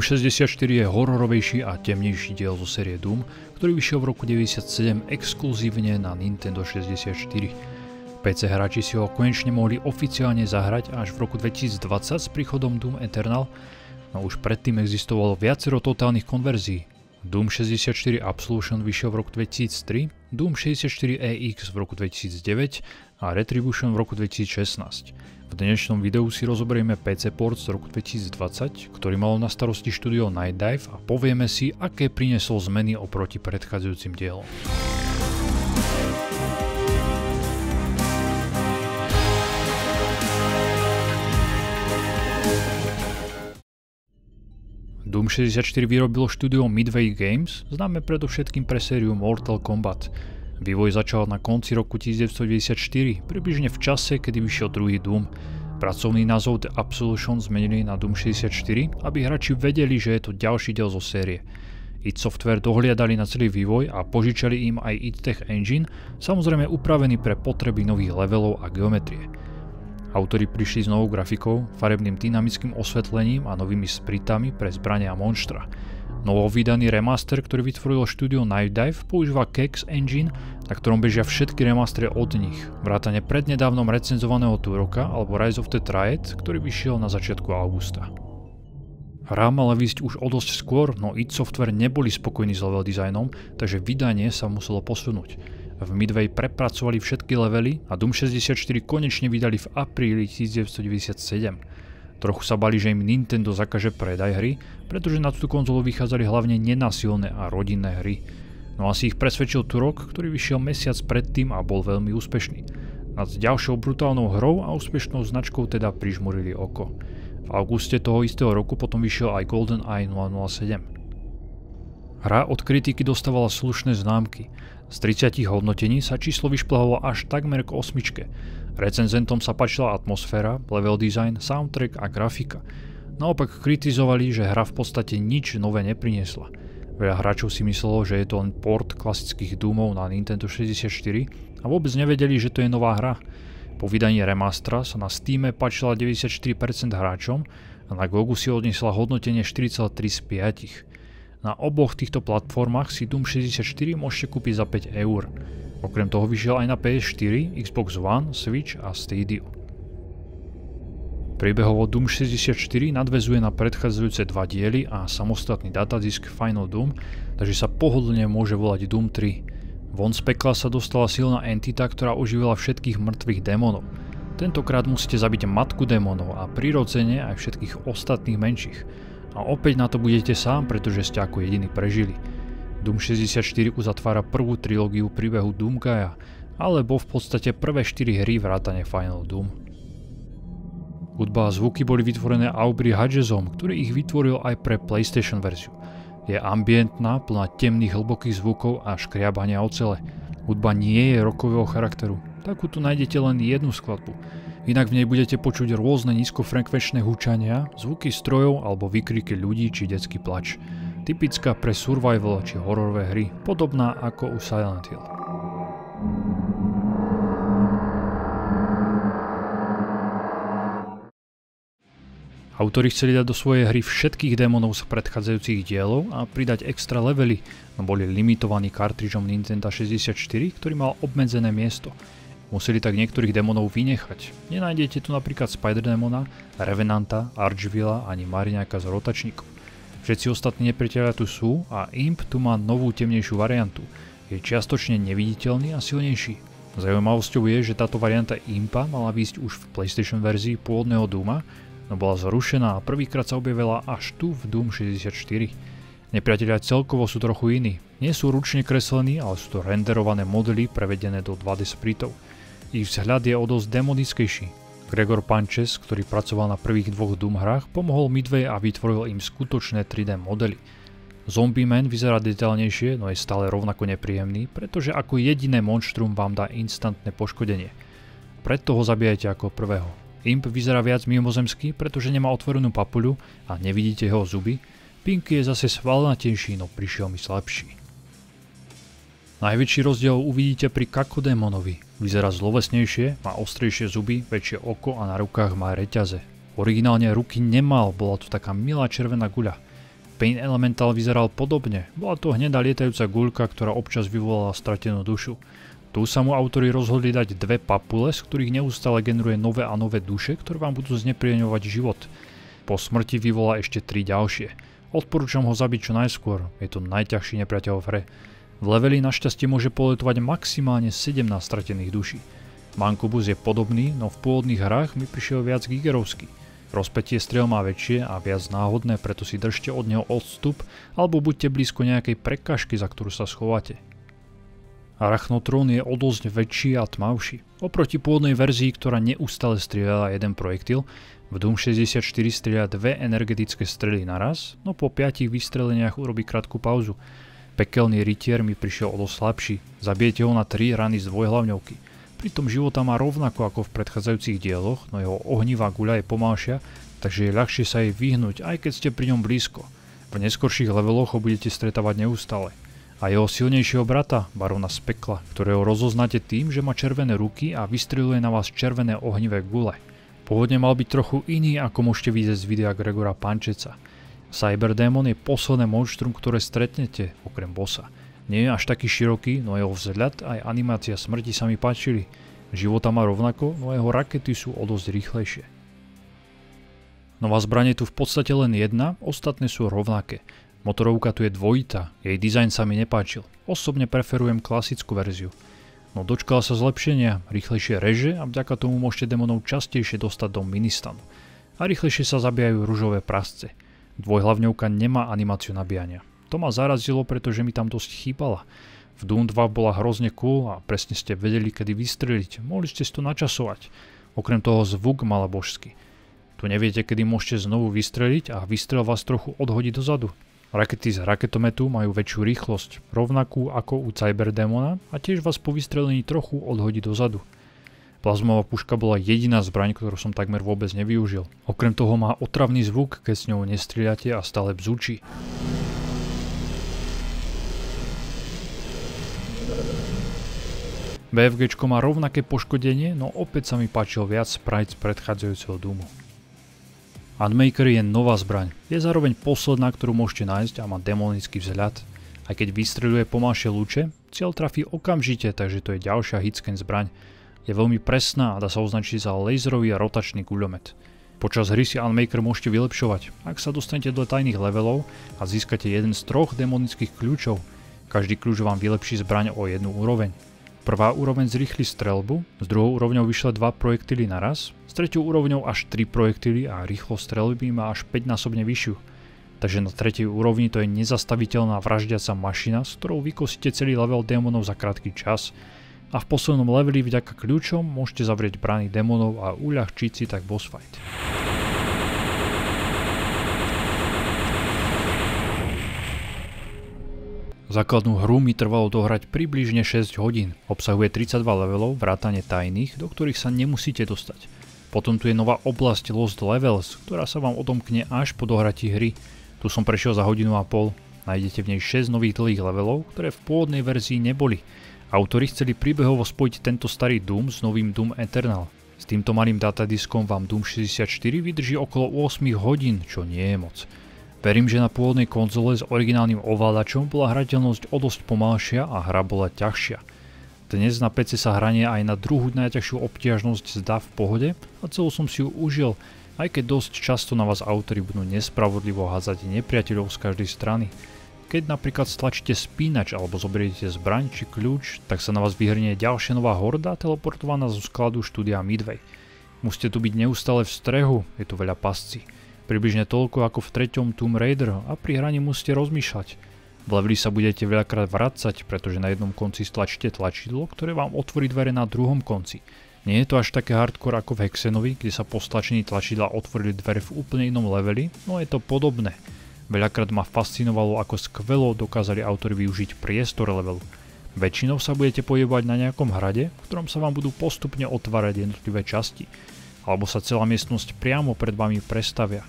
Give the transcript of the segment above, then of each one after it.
64 je hororovejší a temnejší diel zo série Doom, ktorý vyšiel v roku 1997 exkluzívne na Nintendo 64. PC hráči si ho konečne mohli oficiálne zahrať až v roku 2020 s príchodom Doom Eternal, no už predtým existovalo viacero totálnych konverzií. Doom 64 Absolution vyšiel v roku 2003, Doom 64 EX v roku 2009 a Retribution v roku 2016. V dnešnom videu si rozoberieme PC port z roku 2020, ktorý malo na starosti štúdio Night Dive a povieme si, aké priniesol zmeny oproti predchádzajúcim dielom. Doom 64 vyrobilo štúdio Midway Games, známe predovšetkým pre sériu Mortal Kombat. Vývoj začal na konci roku 1994, približne v čase, kedy vyšiel druhý Doom. Pracovný názov The Absolution zmenili na Doom 64, aby hráči vedeli, že je to ďalší diel zo série. id Software dohliadali na celý vývoj a požičali im aj id Tech Engine, samozrejme upravený pre potreby nových levelov a geometrie. Autori prišli s novou grafikou, farebným dynamickým osvetlením a novými spritami pre zbrania a monštra. Novovydaný remaster, ktorý vytvorilo štúdio Night Dive, používa Kex Engine, na ktorom bežia všetky remastery od nich, vrátane prednedávnom recenzovaného Turoka alebo Rise of the Triad, ktorý vyšiel na začiatku augusta. Hra mala výjsť už o dosť skôr, no id Software neboli spokojní s level designom, takže vydanie sa muselo posunúť. V Midway prepracovali všetky levely a Doom 64 konečne vydali v apríli 1997. Trochu sa bali, že im Nintendo zakaže predaj hry, pretože na túto konzolu vychádzali hlavne nenásilné a rodinné hry. No asi ich presvedčil Turok, ktorý vyšiel mesiac predtým a bol veľmi úspešný. Nad ďalšou brutálnou hrou a úspešnou značkou teda prižmurili oko. V auguste toho istého roku potom vyšiel aj GoldenEye 007. Hra od kritiky dostávala slušné známky. Z 30 hodnotení sa číslo vyšplhalo až takmer k 8. Recenzentom sa páčila atmosféra, level design, soundtrack a grafika. Naopak kritizovali, že hra v podstate nič nové nepriniesla. Veľa hráčov si myslelo, že je to len port klasických Doomov na Nintendo 64 a vôbec nevedeli, že to je nová hra. Po vydaní remastera sa na Steame páčila 94% hráčom a na GOGu si odniesla hodnotenie 4,3 z 5. Na oboch týchto platformách si Doom 64 môžete kúpiť za 5 €. Okrem toho vyšiel aj na PS4, Xbox One, Switch a Stadia. Priebehovo Doom 64 nadväzuje na predchádzajúce dva diely a samostatný datadisk Final Doom, takže sa pohodlne môže volať Doom 3. Von z pekla sa dostala silná entita, ktorá oživila všetkých mŕtvych démonov. Tentokrát musíte zabiť matku démonov a prirodzene aj všetkých ostatných menších. A opäť na to budete sám, pretože ste ako jediní prežili. Doom 64 uzatvára prvú trilógiu príbehu Doomgaia, alebo v podstate prvé 4 hry vrátane Final Doom. Hudba a zvuky boli vytvorené Aubrey Hodgesom, ktorý ich vytvoril aj pre PlayStation verziu. Je ambientná, plná temných hlbokých zvukov a škriabania ocele. Hudba nie je rockového charakteru, takú tu nájdete len jednu skladbu. Inak v nej budete počuť rôzne nízkofrekvenčné húčania, zvuky strojov alebo výkriky ľudí či detský plač. Typická pre survival či hororové hry, podobná ako u Silent Hill. Autori chceli dať do svojej hry všetkých démonov z predchádzajúcich dielov a pridať extra levely, no boli limitovaní kartridžom Nintendo 64, ktorý mal obmedzené miesto. Museli tak niektorých démonov vynechať. Nenájdete tu napríklad Spider-Démona, Revenanta, Archvilla ani Mariňáka z rotačníkov. Všetci ostatní nepriatelia tu sú a Imp tu má novú temnejšiu variantu. Je čiastočne neviditeľný a silnejší. Zaujímavosťou je, že táto varianta Impa mala výjsť už v PlayStation verzii pôvodného Dooma, no bola zrušená a prvýkrát sa objavila až tu v Doom 64. Nepriatelia celkovo sú trochu iní. Nie sú ručne kreslení, ale sú to renderované modely prevedené do 2D spritov. Ich vzhľad je o dosť demonickejší. Gregor Panches, ktorý pracoval na prvých dvoch Doom hrách, pomohol Midway a vytvoril im skutočné 3D modely. Zombie Man vyzerá detailnejšie, no je stále rovnako nepríjemný, pretože ako jediné monštrum vám dá instantné poškodenie. Preto ho zabijajte ako prvého. Imp vyzerá viac mimozemský, pretože nemá otvorenú papuľu a nevidíte jeho zuby. Pinky je zase svalnatejší, no prišiel mi slabší. Najväčší rozdiel uvidíte pri Kakodémonovi. Vyzerá zlovesnejšie, má ostrejšie zuby, väčšie oko a na rukách má reťaze. Originálne ruky nemal, bola to taká milá červená guľa. Pain Elemental vyzeral podobne, bola to hnedá lietajúca guľka, ktorá občas vyvolala stratenú dušu. Tu sa mu autori rozhodli dať dve papule, z ktorých neustále generuje nové a nové duše, ktoré vám budú znepríjemňovať život. Po smrti vyvolá ešte 3 ďalšie. Odporúčam ho zabiť čo najskôr, je to najťažší nepriateľ v hre. V leveli našťastie môže poletovať maximálne 17 stratených duší. Mancubus je podobný, no v pôvodných hrách mi prišiel viac gigerovský. Rozpätie striel má väčšie a viac náhodné, preto si držte od neho odstup alebo buďte blízko nejakej prekažky, za ktorú sa schováte. Arachnotrón je o dosť väčší a tmavší. Oproti pôvodnej verzii, ktorá neustále strieľala jeden projektil, v Doom 64 strieľa 2 energetické strely naraz, no po 5 vystreleniach urobí krátku pauzu. Pekelný rytier mi prišiel o dosť slabší, zabijete ho na 3 rany z dvojhlavňovky. Pritom života má rovnako ako v predchádzajúcich dieloch, no jeho ohnivá guľa je pomalšia, takže je ľahšie sa jej vyhnúť, aj keď ste pri ňom blízko. V neskorších leveloch ho budete stretávať neustále. A jeho silnejšieho brata, barona z pekla, ktorého rozoznáte tým, že má červené ruky a vystreľuje na vás červené ohnivé gule. Pôvodne mal byť trochu iný, ako môžete vidieť z videa Gregora Pančeca. Cyberdémon je posledné monštrum, ktoré stretnete, okrem bossa. Nie je až taký široký, no jeho vzhľad aj animácia smrti sa mi páčili. Života má rovnako, no jeho rakety sú o dosť rýchlejšie. Nová zbraň je tu v podstate len jedna, ostatné sú rovnaké. Motorovka tu je dvojitá, jej dizajn sa mi nepáčil. Osobne preferujem klasickú verziu. No dočkala sa zlepšenia, rýchlejšie reže a vďaka tomu môžete démonov častejšie dostať do ministanu. A rýchlejšie sa zabíjajú ružové prasce. Dvojhlavňovka nemá animáciu nabíjania. To ma zarazilo, pretože mi tam dosť chýbala. V Doom 2 bola hrozne cool a presne ste vedeli, kedy vystreliť. Mohli ste si to načasovať. Okrem toho zvuk mala božský. Tu neviete, kedy môžete znovu vystreliť a výstrel vás trochu odhodí dozadu. Rakety z raketometu majú väčšiu rýchlosť, rovnakú ako u Cyberdémona a tiež vás po vystrelení trochu odhodí dozadu. Plazmová puška bola jediná zbraň, ktorú som takmer vôbec nevyužil. Okrem toho má otravný zvuk, keď s ňou nestrieľate a stále bzučí. BFGčko má rovnaké poškodenie, no opäť sa mi páčil viac sprite z predchádzajúceho Doomu. Unmaker je nová zbraň, je zároveň posledná, ktorú môžete nájsť a má demonický vzhľad. Aj keď vystreľuje pomalšie lúče, cieľ trafí okamžite, takže to je ďalšia hitscan zbraň. Je veľmi presná a dá sa označiť za laserový a rotačný guľomet. Počas hry si Unmaker môžete vylepšovať, ak sa dostanete do tajných levelov a získate jeden z 3 demonických kľúčov. Každý kľúč vám vylepší zbraň o jednu úroveň. Prvá úroveň zrýchli streľbu, s druhou úrovňou vyšle 2 projektily naraz, s treťou úrovňou až 3 projektily a rýchlosť streľby má až 5-násobne vyššiu. Takže na tretej úrovni to je nezastaviteľná vraždiaca mašina, s ktorou vykosíte celý level démonov za krátky čas. A v poslednom leveli vďaka kľúčom môžete zavrieť brány démonov a uľahčiť si tak boss fight. Základnú hru mi trvalo dohrať približne 6 hodín. Obsahuje 32 levelov, vrátane tajných, do ktorých sa nemusíte dostať. Potom tu je nová oblasť Lost Levels, ktorá sa vám odomkne až po dohratí hry. Tu som prešiel za 1,5 hodiny. Nájdete v nej 6 nových dlhých levelov, ktoré v pôvodnej verzii neboli. Autori chceli príbehovo spojiť tento starý Doom s novým Doom Eternal. S týmto malým datadiskom vám Doom 64 vydrží okolo 8 hodín, čo nie je moc. Verím, že na pôvodnej konzole s originálnym ovládačom bola hrateľnosť o dosť pomalšia a hra bola ťažšia. Dnes na PC sa hranie aj na druhú najťažšiu obťažnosť zdá v pohode a celú som si ju užil, aj keď dosť často na vás autori budú nespravodlivo hádzať nepriateľov z každej strany. Keď napríklad stlačíte spínač alebo zoberiete zbraň či kľúč, tak sa na vás vyhrnie ďalšia nová horda teleportovaná zo skladu štúdia Midway. Musíte tu byť neustále v strehu, je tu veľa pascí. Približne toľko ako v 3. Tomb Raider a pri hraní musíte rozmýšľať. V leveli sa budete veľakrát vracať, pretože na jednom konci stlačíte tlačidlo, ktoré vám otvorí dvere na druhom konci. Nie je to až také hardcore ako v Hexenovi, kde sa po stlačení tlačidla otvorili dvere v úplne inom leveli, no je to podobné. Veľakrát ma fascinovalo, ako skvelo dokázali autori využiť priestor levelu. Väčšinou sa budete pohybovať na nejakom hrade, v ktorom sa vám budú postupne otvárať jednotlivé časti, alebo sa celá miestnosť priamo pred vami prestavia.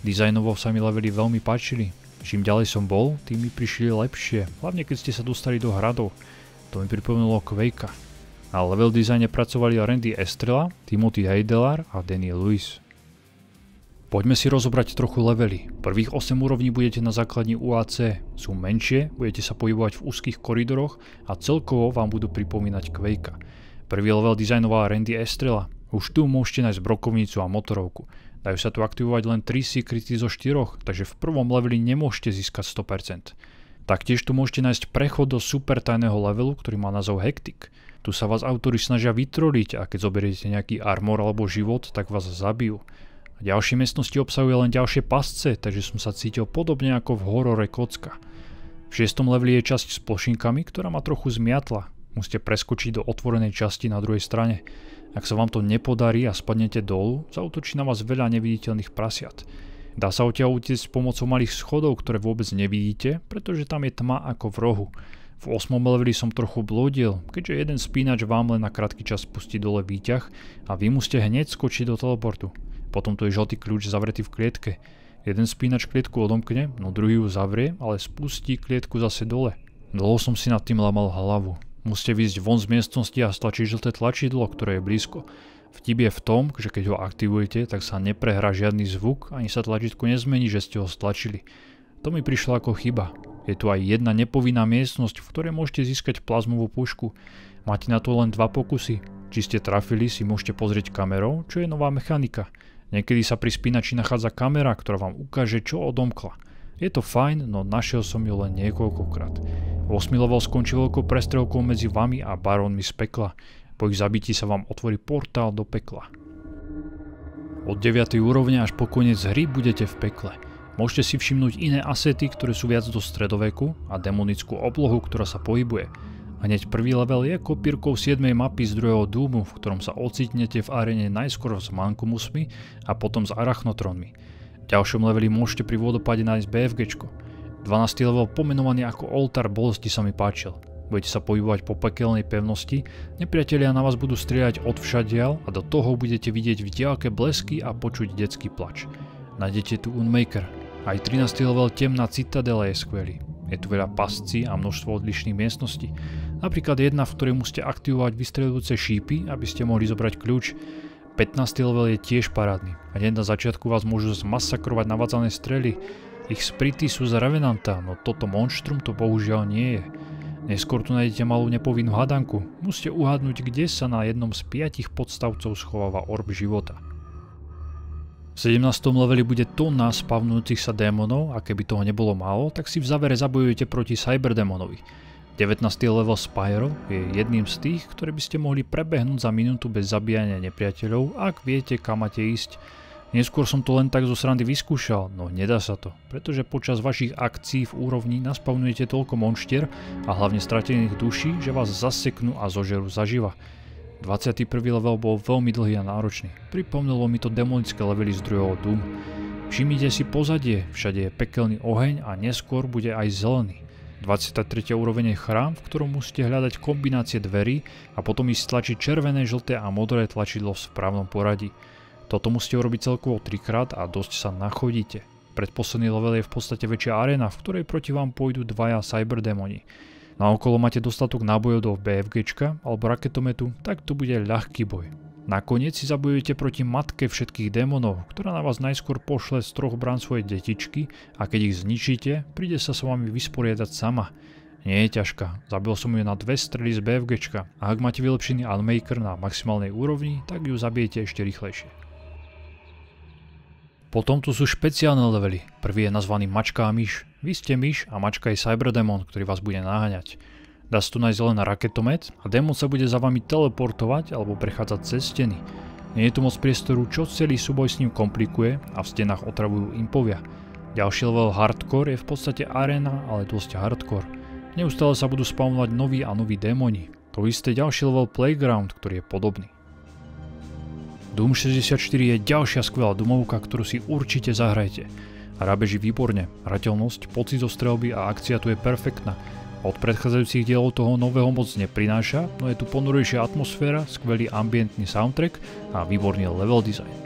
Dizajnovo sa mi levely veľmi páčili. Čím ďalej som bol, tým mi prišli lepšie, hlavne keď ste sa dostali do hradov. To mi pripomínalo Quakea. Na level dizajne pracovali Randy Estrella, Timothy Heidelar a Danny Lewis. Poďme si rozobrať trochu levely. Prvých 8 úrovní budete na základni UAC. Sú menšie, budete sa pohybovať v úzkých koridoroch a celkovo vám budú pripomínať Quakea. Prvý level dizajnovala Randy Estrela. Už tu môžete nájsť brokovnicu a motorovku. Dajú sa tu aktivovať len 3 secrety zo 4, takže v prvom leveli nemôžete získať 100%. Taktiež tu môžete nájsť prechod do super tajného levelu, ktorý má názov Hectic. Tu sa vás autori snažia vytroliť a keď zoberiete nejaký armor alebo život, tak vás zabijú. A ďalšie miestnosti obsahuje len ďalšie pasce, takže som sa cítil podobne ako v horore Kocka. V 6. leveli je časť s plošinkami, ktorá ma trochu zmiatla. Musíte preskočiť do otvorenej časti na druhej strane. Ak sa vám to nepodarí a spadnete dolu, zaútočí na vás veľa neviditeľných prasiat. Dá sa odtiaľ utiecť pomocou malých schodov, ktoré vôbec nevidíte, pretože tam je tma ako v rohu. V 8. leveli som trochu blúdil, keďže jeden spínač vám len na krátky čas pustí dole výťah a vy musíte hneď skočiť do teleportu. Potom tu je žltý kľúč zavretý v klietke. Jeden spínač klietku odomkne, no druhý ju zavrie, ale spustí klietku zase dole. Dlho som si nad tým lámal hlavu. Musíte vyjsť von z miestnosti a stlačiť žlté tlačidlo, ktoré je blízko. Vtip je v tom, že keď ho aktivujete, tak sa neprehrá žiadny zvuk, ani sa tlačítko nezmení, že ste ho stlačili. To mi prišlo ako chyba. Je tu aj jedna nepovinná miestnosť, v ktorej môžete získať plazmovú pušku. Máte na to len 2 pokusy. Či ste trafili, si môžete pozrieť kamerou, čo je nová mechanika. Niekedy sa pri spínači nachádza kamera, ktorá vám ukáže, čo odomkla. Je to fajn, no našiel som ju len niekoľkokrát. 8. level skončí veľkou prestrelkou medzi vami a barónmi z pekla. Po ich zabití sa vám otvorí portál do pekla. Od 9. úrovne až po koniec hry budete v pekle. Môžete si všimnúť iné asety, ktoré sú viac do stredoveku a demonickú oblohu, ktorá sa pohybuje. Hneď prvý level je kopírkou 7. mapy z 2. Doomu, v ktorom sa ocitnete v aréne najskôr s Mankumusmi a potom s Arachnotronmi. V ďalšom leveli môžete pri vodopáde nájsť BFGčko. 12. level pomenovaný ako Oltár bolesti sa mi páčil. Budete sa pohybovať po pekelnej pevnosti, nepriatelia na vás budú strieľať odvšadiaľ a do toho budete vidieť v diaľke blesky a počuť detský plač. Nájdete tu Unmaker. Aj 13. level Temná citadela je skvelý. Je tu veľa pascí a množstvo odlišných miestností. Napríklad jedna, v ktorej musíte aktivovať vystreľujúce šípy, aby ste mohli zobrať kľúč. 15. level je tiež parádny. A hneď na začiatku vás môžu zmasakrovať navádzané strely. Ich sprity sú z Revenanta, no toto monštrum to bohužiaľ nie je. Neskôr tu nájdete malú nepovinnú hadanku. Musíte uhádnuť, kde sa na jednom z 5 podstavcov schováva orb života. V 17. leveli bude tóna spavnujúcich sa démonov a keby toho nebolo málo, tak si v závere zabojujete proti Cyberdémonovi. 19. level Spyro je jedným z tých, ktoré by ste mohli prebehnúť za minútu bez zabíjania nepriateľov, ak viete, kam máte ísť. Neskôr som to len tak zo srandy vyskúšal, no nedá sa to, pretože počas vašich akcií v úrovni naspavnujete toľko monštier a hlavne stratených duší, že vás zaseknú a zožerú zaživa. 21. level bol veľmi dlhý a náročný, pripomnelo mi to demonické levely z 2. Doom. Všimnite si pozadie, všade je pekelný oheň a neskôr bude aj zelený. 23. úroveň je chrám, v ktorom musíte hľadať kombinácie dverí a potom ísť tlačiť červené, žlté a modré tlačidlo v správnom poradí. Toto musíte urobiť celkovo 3-krát a dosť sa nachodíte. Predposledný level je v podstate väčšia arena, v ktorej proti vám pôjdu 2 cyberdémoni. Naokolo máte dostatok nábojov do BFGčka alebo raketometu, tak to bude ľahký boj. Nakoniec si zabojujete proti matke všetkých démonov, ktorá na vás najskôr pošle z 3 brán svoje detičky a keď ich zničíte, príde sa s vami vysporiadať sama. Nie je ťažká, zabil som ju na 2 strely z BFGčka a ak máte vylepšený Unmaker na maximálnej úrovni, tak ju zabijete ešte rýchlejšie. Potom tu sú špeciálne levely. Prvý je nazvaný Mačka a myš. Vy ste myš a mačka je Cyberdémon, ktorý vás bude naháňať. Dá sa tu nájsť len raketomet a démon sa bude za vami teleportovať alebo prechádzať cez steny. Nie je tu moc priestoru, čo celý súboj s ním komplikuje a v stenách otravujú impovia. Ďalší level Hardcore je v podstate arena, ale dosť hardcore. Neustále sa budú spawnovať noví a noví démoni. To isté ďalší level Playground, ktorý je podobný. Doom 64 je ďalšia skvelá doomovka, ktorú si určite zahrajte. Hra beží výborne, hrateľnosť, pocit zo streľby a akcia tu je perfektná. Od predchádzajúcich dielov toho nového moc neprináša, no je tu ponurejšia atmosféra, skvelý ambientný soundtrack a výborný level design.